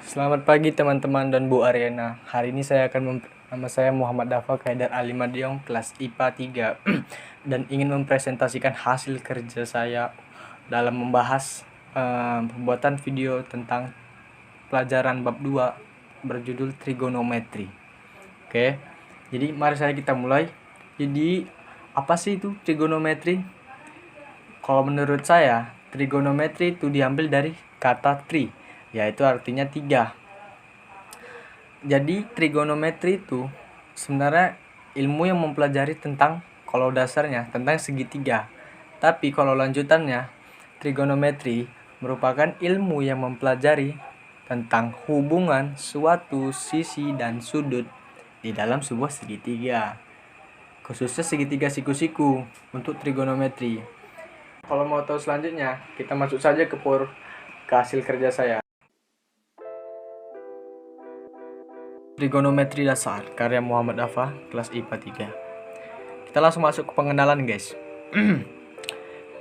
Selamat pagi teman-teman dan Bu Ariana. Hari ini nama saya Muhammad Dafa Kaidar Ali Madiong, kelas IPA 3 dan ingin mempresentasikan hasil kerja saya dalam membahas pembuatan video tentang pelajaran bab 2 berjudul trigonometri. Oke. Jadi mari kita mulai. Jadi apa sih itu trigonometri? Kalau menurut saya, trigonometri itu diambil dari kata tri, yaitu artinya 3. Jadi trigonometri itu sebenarnya ilmu yang mempelajari tentang, kalau dasarnya tentang segitiga. Tapi kalau lanjutannya, trigonometri merupakan ilmu yang mempelajari tentang hubungan suatu sisi dan sudut di dalam sebuah segitiga. Khususnya segitiga siku-siku untuk trigonometri. Kalau mau tahu selanjutnya, kita masuk saja ke hasil kerja saya. Trigonometri dasar, karya Muhammad Dafa, kelas IPA 3. Kita langsung masuk ke pengenalan, guys.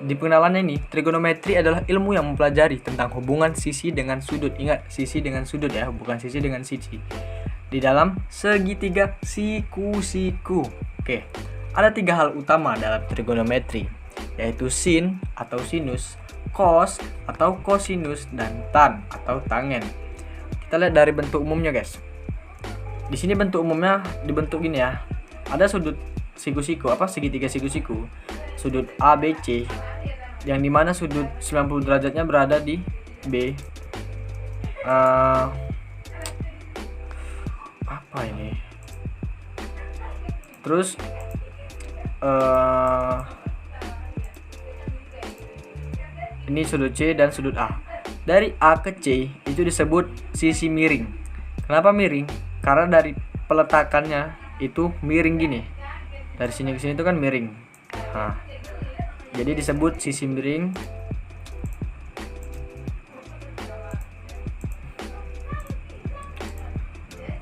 Di pengenalan ini, trigonometri adalah ilmu yang mempelajari tentang hubungan sisi dengan sudut. Ingat, sisi dengan sudut ya, bukan sisi dengan sisi. Di dalam segitiga siku-siku. Oke, ada 3 hal utama dalam trigonometri, yaitu sin atau sinus, cos atau cosinus, dan tan atau tangen. Kita lihat dari bentuk umumnya, guys. Di sini bentuk umumnya dibentuk gini ya. Ada sudut siku-siku, segitiga siku-siku. Sudut ABC, yang dimana sudut 90 derajatnya berada di B. Apa ini? Terus ini sudut C dan sudut A. Dari A ke C itu disebut sisi miring. Kenapa miring? Karena dari peletakannya itu miring gini. Dari sini ke sini itu kan miring. Nah, jadi disebut sisi miring.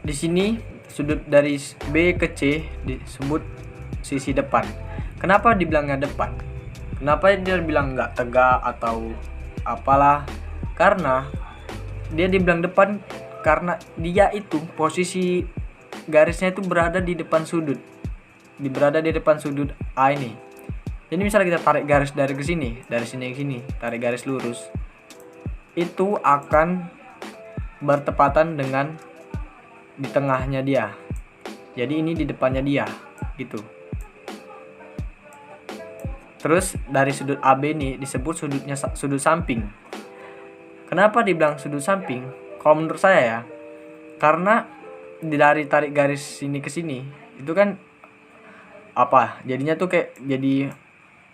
Di sini sudut dari B ke C disebut sisi depan. Kenapa dibilangnya depan? Kenapa dia bilang nggak tegak atau apalah? Karena dia dibilang depan karena dia itu posisi garisnya itu berada di depan sudut. Berada di depan sudut A ini. Jadi misalnya kita tarik garis dari ke sini, dari sini ke sini, tarik garis lurus. Itu akan bertepatan dengan di tengahnya dia. Jadi ini di depannya dia, gitu. Terus dari sudut AB ini disebut sudut samping. Kenapa dibilang sudut samping? Kalau menurut saya ya, karena dari tarik garis sini ke sini itu kan jadinya tuh kayak jadi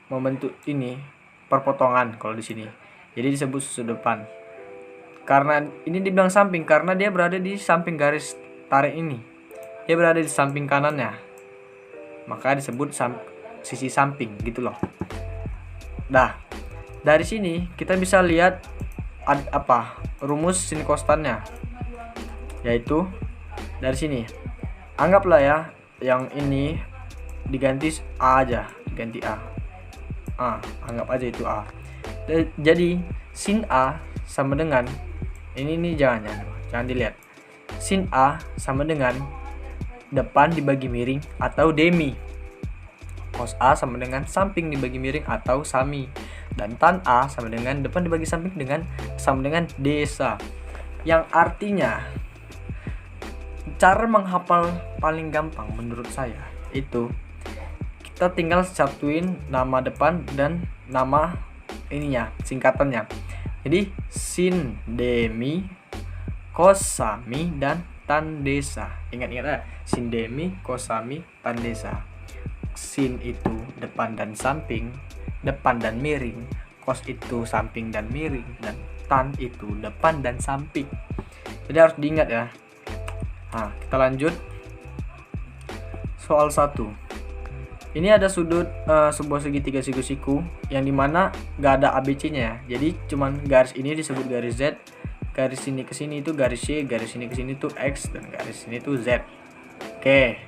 membentuk ini perpotongan kalau di sini. Jadi disebut sudut depan. Karena ini dibilang samping karena dia berada di samping garis tarik ini. Dia berada di samping kanannya. Maka disebut sisi samping gitu loh. Nah, dari sini kita bisa lihat rumus sin kostannya, yaitu dari sini. Anggaplah ya yang ini diganti A aja, diganti A. Anggap aja itu A. Jadi sin A sama dengan ini jangan dilihat. Sin A sama dengan depan dibagi miring atau demi. Cos A sama dengan samping dibagi miring atau sami. Dan tan A sama dengan depan dibagi samping sama dengan desa. Yang artinya cara menghafal paling gampang menurut saya itu kita tinggal satuin nama depan dan nama ininya, singkatannya. Jadi sin demi, cos sami, dan tan desa. Ingat ya, sin demi, cos sami, tan desa. Sin itu depan dan samping, depan dan miring, cos itu samping dan miring, dan tan itu depan dan samping. Jadi harus diingat ya. Nah, kita lanjut. Soal 1. Ini ada sudut sebuah segitiga siku-siku yang dimana gak ada ABC-nya ya. Jadi cuman garis ini disebut garis Z, garis sini ke sini itu garis Y, garis sini ke sini itu X, dan garis sini itu Z. Oke.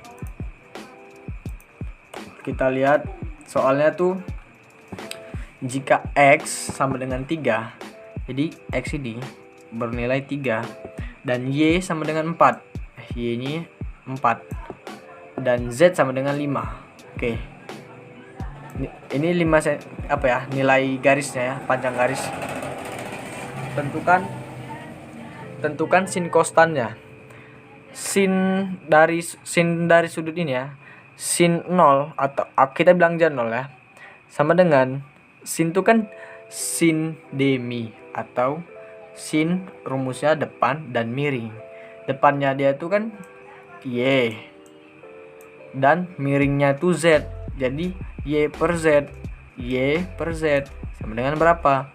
Kita lihat soalnya tuh, jika X sama dengan 3, jadi X ini bernilai 3, dan Y sama dengan 4. Y ini 4 dan Z sama dengan 5. Oke. Ini 5 nilai garisnya ya, panjang garis. Tentukan sin kostannya. Sin dari sudut ini ya. Sin 0 atau kita bilang aja 0 ya. Sama dengan sin itu kan sin demi atau sin rumusnya depan dan miring. Depannya dia itu kan Y dan miringnya itu Z. Jadi Y per Z sama dengan berapa?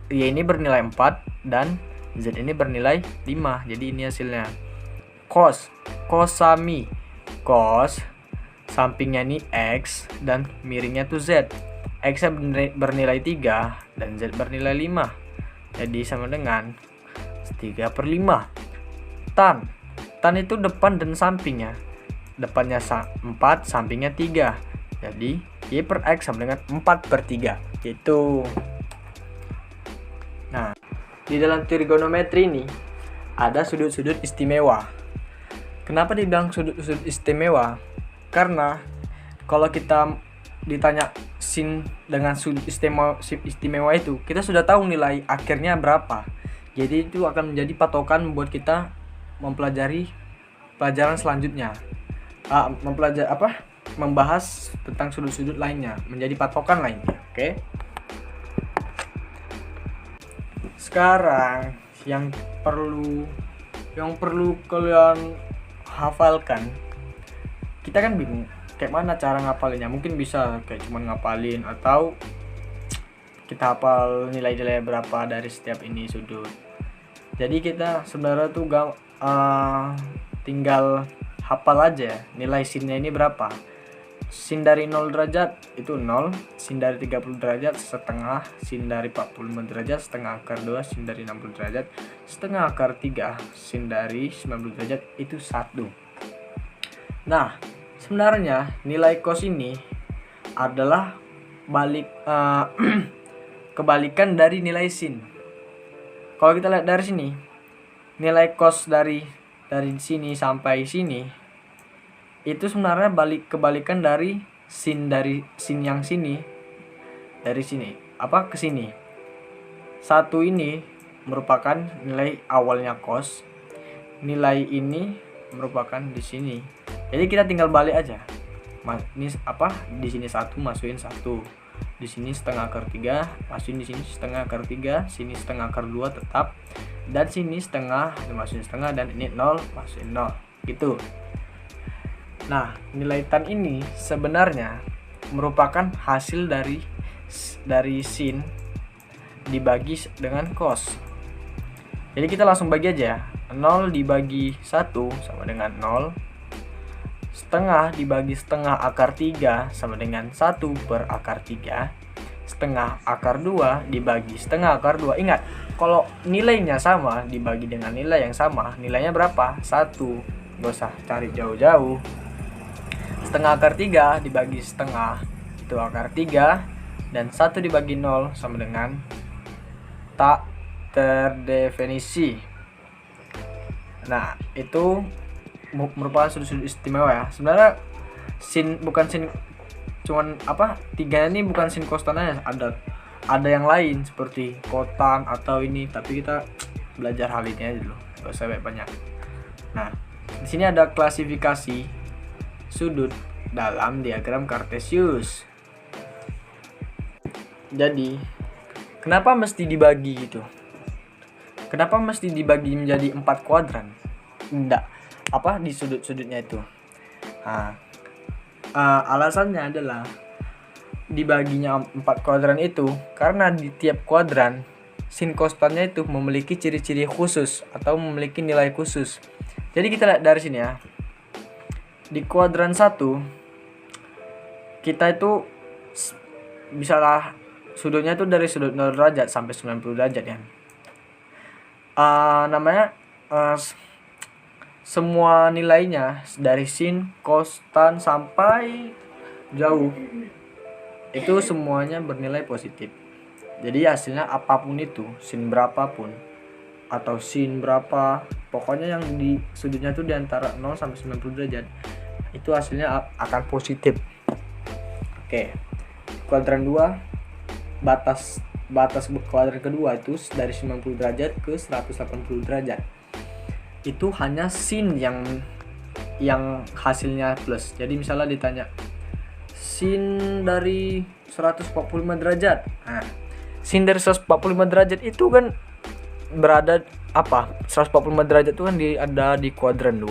Y ini bernilai 4 dan Z ini bernilai 5. Jadi ini hasilnya. Kosami. Cos sampingnya ini X dan miringnya itu Z. X bernilai 3 dan Z bernilai 5. Jadi sama dengan 3/5. Tan itu depan dan sampingnya. Depannya 4, sampingnya 3. Jadi Y per X sama dengan 4/3. Gitu. Nah, di dalam trigonometri ini ada sudut-sudut istimewa. Kenapa dibilang sudut-sudut istimewa? Karena kalau kita ditanya sin dengan sudut istimewa itu, kita sudah tahu nilai akhirnya berapa. Jadi itu akan menjadi patokan buat kita mempelajari pelajaran selanjutnya. Membahas tentang sudut-sudut lainnya, menjadi patokan lainnya. Oke. Sekarang yang perlu kalian hafalkan, kita kan bingung kayak mana cara ngapalinnya. Mungkin bisa kayak cuman ngapalin atau kita hafal nilai-nilai berapa dari setiap ini sudut. Jadi kita sebenarnya tuh tinggal hafal aja nilai sinnya ini berapa. Sin dari 0 derajat itu 0, sin dari 30 derajat setengah, sin dari 45 derajat setengah akar 2, sin dari 60 derajat setengah akar 3, sin dari 90 derajat itu 1. Nah, sebenarnya nilai cos ini adalah kebalikan dari nilai sin. Kalau kita lihat dari sini, nilai cos dari sini sampai sini itu sebenarnya kebalikan dari sin yang sini, dari sini ke sini. 1 ini merupakan nilai awalnya cos, nilai ini merupakan di sini. Jadi kita tinggal balik aja. Ini di sini 1 masukin 1, di sini setengah akar 3 masukin di sini setengah akar 3, sini setengah akar 2 tetap, dan sini setengah masukin setengah, dan ini 0 masukin 0 gitu. Nah, nilai tan ini sebenarnya merupakan hasil dari sin dibagi dengan cos. Jadi kita langsung bagi aja. 0 dibagi 1 sama dengan 0. Setengah dibagi setengah akar 3 sama dengan 1 per akar 3. Setengah akar 2 dibagi setengah akar 2. Ingat, kalau nilainya sama dibagi dengan nilai yang sama, nilainya berapa? 1. Gak usah cari jauh-jauh. Setengah akar 3 dibagi setengah itu akar 3, dan 1 dibagi 0 sama dengan tak terdefinisi. Nah, itu merupakan sudut-sudut istimewa ya. Sebenarnya bukan sin cuman 3 ini bukan sin kostan aja, ada yang lain seperti kotan atau ini, tapi kita belajar hal ini aja dulu, gak usah banyak. Nah, di sini ada klasifikasi sudut dalam diagram Cartesius. Jadi, kenapa mesti dibagi gitu? Kenapa mesti dibagi menjadi 4 kuadran? Di sudut-sudutnya itu. Nah, alasannya adalah dibaginya 4 kuadran itu karena di tiap kuadran sin kostannya itu memiliki ciri-ciri khusus atau memiliki nilai khusus. Jadi kita lihat dari sini ya. Di kuadran 1 kita itu bisalah sudutnya itu dari sudut 0 derajat sampai 90 derajat ya. Semua nilainya dari sin, cos, tan sampai jauh itu semuanya bernilai positif. Jadi hasilnya apapun itu, sin berapapun atau sin berapa, pokoknya yang di sudutnya tuh di antara 0 sampai 90 derajat itu hasilnya akan positif. Oke. Kuadran 2, batas kuadran kedua itu dari 90 derajat ke 180 derajat. Itu hanya sin yang hasilnya plus. Jadi misalnya ditanya sin dari 145 derajat. Nah, sin dari 145 derajat itu kan berada 145 derajat itu kan ada di kuadran 2.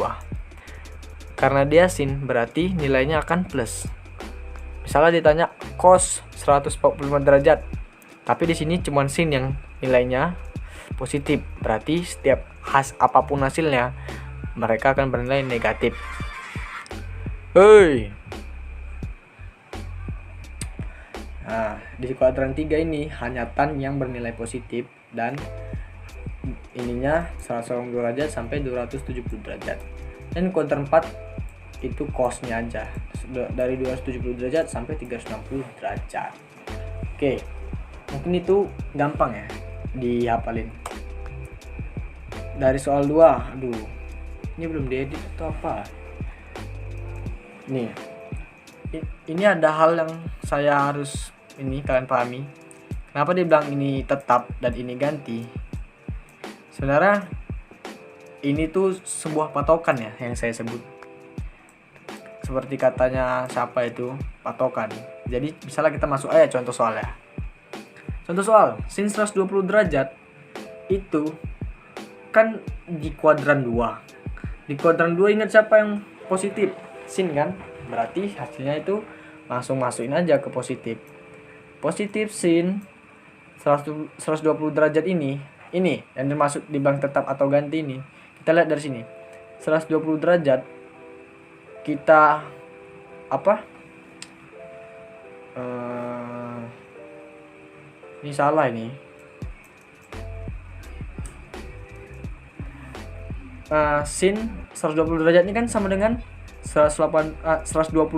Karena dia sin berarti nilainya akan plus. Misalnya ditanya cos 145 derajat. Tapi di sini cuma sin yang nilainya positif. Berarti setiap apapun hasilnya mereka akan bernilai negatif. Nah, di kuadran 3 ini hanya tan yang bernilai positif dan ininya 180 derajat sampai 270 derajat. Dan kuadran 4 itu cosnya aja dari 270 derajat sampai 360 derajat. Oke, mungkin itu gampang ya dihafalin. Dari soal 2, ini belum diedit atau apa? Nih, ini ada hal yang saya harus kalian pahami. Kenapa dia bilang ini tetap dan ini ganti? Sebenarnya ini tuh sebuah patokan ya yang saya sebut. Seperti katanya siapa itu, patokan. Jadi misalnya kita masuk aja contoh soal ya. Contoh soal, sin 120 derajat itu kan di kuadran 2. Di kuadran 2 ingat siapa yang positif? Sin kan? Berarti hasilnya itu langsung masukin aja ke positif. Positif sin 120 derajat ini yang termasuk dibilang tetap atau ganti ini. Kita lihat dari sini. 120 derajat kita ini salah ini. Sin 120 derajat ini kan sama dengan 120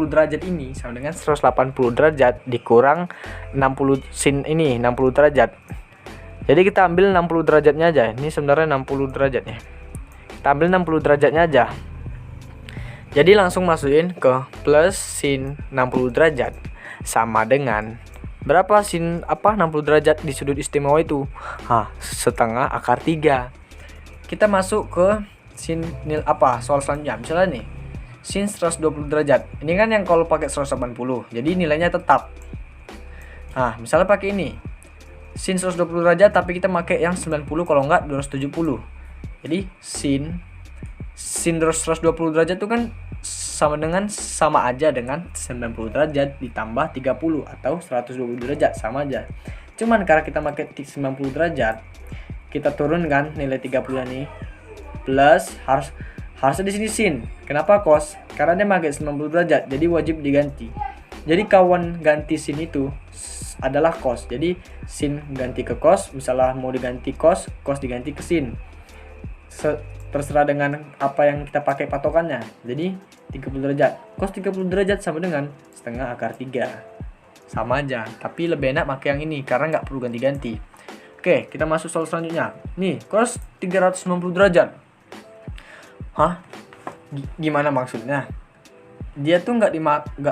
derajat ini sama dengan 180 derajat dikurang 60 sin ini 60 derajat. Jadi kita ambil 60 derajatnya aja. Ini sebenarnya 60 derajatnya. Kita ambil 60 derajatnya aja. Jadi langsung masukin ke plus sin 60 derajat sama dengan berapa sin 60 derajat di sudut istimewa itu? Setengah akar 3. Kita masuk ke sin soal selanjutnya. Misalnya nih, sin 120 derajat. Ini kan yang kalau pakai 180. Jadi nilainya tetap. Misalnya pakai ini. Sin 120 derajat tapi kita pakai yang 90 kalau enggak 270. Jadi sin 120 derajat itu kan sama aja dengan 90 derajat ditambah 30 atau 120 derajat sama aja. Cuman karena kita pakai 90 derajat, kita turunkan nilai 30 nih. Plus harusnya di sini sin. Kenapa cos? Karena dia pakai 90 derajat, jadi wajib diganti. Jadi kawan ganti sin itu adalah cos. Jadi sin ganti ke cos, misalnya mau diganti cos diganti ke sin. Terserah dengan apa yang kita pakai patokannya. Jadi 30 derajat. Cos 30 derajat sama dengan setengah akar 3. Sama aja, tapi lebih enak pakai yang ini karena nggak perlu ganti-ganti. Oke, kita masuk soal selanjutnya. Nih, cos 390 derajat. Gimana maksudnya? Dia tuh nggak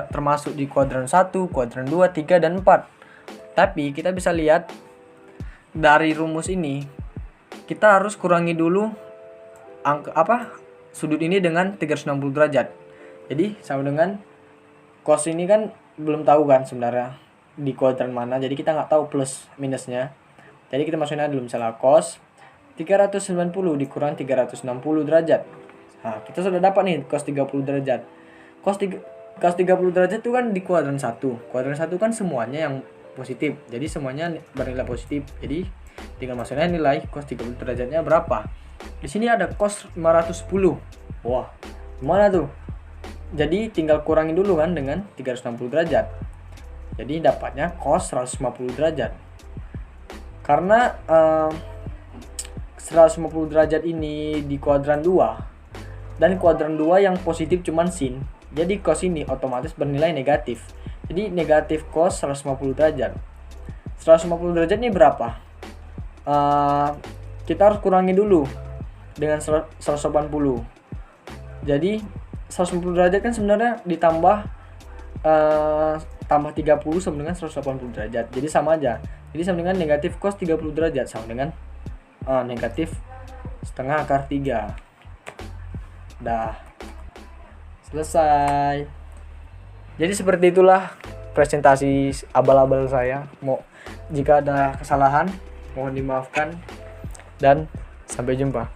termasuk di kuadran 1, kuadran 2, 3, dan 4. Tapi kita bisa lihat dari rumus ini, kita harus kurangi dulu sudut ini dengan 360 derajat. Jadi sama dengan cos ini kan belum tahu kan sebenarnya di kuadran mana. Jadi kita nggak tahu plus minusnya. Jadi kita masukin aja dulu misalnya cos 390 dikurang 360 derajat. Kita sudah dapat nih cos 30 derajat. Cos 30 derajat itu kan di kuadran 1. Kuadran 1 kan semuanya yang positif. Jadi semuanya bernilai positif. Jadi tinggal masukin nilai cos 30 derajatnya berapa. Di sini ada cos 510. Wah, gimana tuh? Jadi tinggal kurangi dulu kan dengan 360 derajat. Jadi dapatnya cos 150 derajat. Karena 150 derajat ini di kuadran 2 dan kuadran 2 yang positif cuman sin. Jadi cos ini otomatis bernilai negatif. Jadi negatif cos 150 derajat. 150 derajat ini berapa? Kita harus kurangi dulu. dengan 180. Jadi 180 derajat kan sebenarnya ditambah tambah 30 sama dengan 180 derajat. Jadi sama aja. Jadi sama dengan negatif cos 30 derajat sama dengan negatif setengah akar 3. Dah. Selesai. Jadi seperti itulah presentasi abal-abal saya. Jika ada kesalahan mohon dimaafkan dan sampai jumpa.